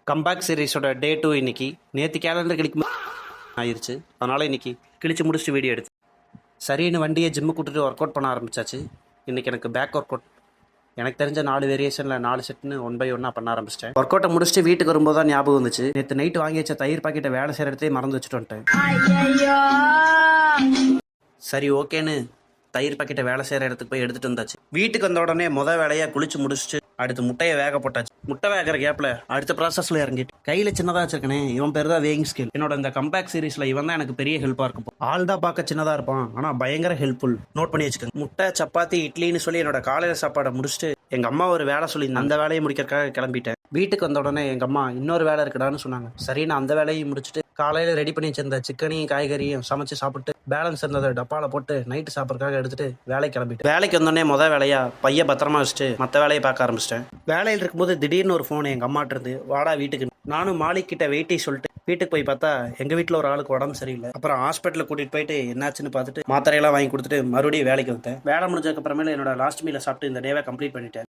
Comeback சீரிஸோட டே 2 இன்னைக்கு. நேற்று calendar கிளிக்கும் ஆயிடுச்சு. அதனால் இன்னைக்கு கிழிச்சு முடிச்சுட்டு வீடியோ எடுத்து சரின்னு வண்டியை ஜிம்மு கூட்டிட்டு ஒர்க் அவுட் பண்ண ஆரம்பிச்சாச்சு. இன்றைக்கி எனக்கு பேக் ஒர்க் அவுட் எனக்கு தெரிஞ்ச 4 வேரியேஷனில் 4 செட்னு 1 by 1 பண்ண ஆரம்பிச்சிட்டேன். ஒர்க் அவுட்டை முடிச்சுட்டு வீட்டுக்கு வரும்போது தான் ஞாபகம் வந்துச்சு, நேற்று நைட்டு வாங்கி வச்ச தயிர் பாக்கெட்டை வேலை செய்கிற இடத்தையே மறந்து வச்சுட்டு வந்துட்டேன். சரி ஓகேன்னு தயிர் பாக்கெட்டை வேலை செய்கிற இடத்துக்கு போய் எடுத்துகிட்டு வந்தாச்சு. வீட்டுக்கு வந்த உடனே வேலையாக குளிச்சு முடிச்சுட்டு அடுத்து முட்டையை வேக போட்டாச்சு. முட்டை வேகிற கேப்பில் அடுத்த ப்ராசஸில் இறங்கிட்டு கையில் சின்னதாக வச்சிருக்கனே, இவன் பேர் தான் வேயிங் ஸ்கேல். என்னோட இந்த கம்பேக் சீரிஸில் இவன் தான் எனக்கு பெரிய ஹெல்ப்பாக இருக்கும். ஆள் தான் பார்க்க சின்னதாக இருப்பான், ஆனால் பயங்கர ஹெல்ப்ஃபுல். நோட் பண்ணி வச்சுக்கோங்க. முட்டை சப்பாத்தி இட்லின்னு சொல்லி என்னோட காலையில் சாப்பாடை முடிச்சுட்டு எங்கள் அம்மா ஒரு வேலை சொல்லி அந்த வேலையை முடிக்கிறதுக்காக கிளம்பிட்டேன். வீட்டுக்கு வந்த உடனே எங்கள் அம்மா இன்னொரு வேலை இருக்குடான்னு சொன்னாங்க. சரின்னு அந்த வேலையும் முடிச்சுட்டு காலையில் ரெடி பண்ணி வச்சிருந்த சிக்கனையும் காய்கறியும் சமைச்சு சாப்பிட்டு பேலன்ஸ் இருந்ததை டப்பாவில் போட்டு நைட்டு சாப்பிட்றதுக்காக எடுத்துட்டு வேலைக்கு கிளம்பிட்டு வேலைக்கு வந்தோடனே வேலையாக பைய பத்திரமா வச்சுட்டு மற்ற வேலையை பார்க்க ஆரம்பிச்சிட்டேன். வேலையில் இருக்கும்போது திடீர்னு ஒரு ஃபோன் எங்கள் அம்மாட்ட இருந்து, வாடா வீட்டுக்கு. நானும் மாலிக் கிட்ட வெயிட்டி சொல்லிட்டு வீட்டுக்கு போய் பார்த்தா எங்கள் வீட்டில் ஒரு ஆளுக்கு உடம்பு சரியில்லை. அப்புறம் ஹாஸ்பிட்டலில் கூட்டிகிட்டு போயிட்டு என்னாச்சுன்னு பார்த்துட்டு மாத்திரையெல்லாம் வாங்கி கொடுத்துட்டு மறுபடியும் வேலைக்கு வந்தேன். வேலை முடிஞ்சதுக்கப்புறமேல என்னோட லாஸ்ட் மீலை சாப்பிட்டு இந்த டேவை கம்ப்ளீட் பண்ணிட்டேன்.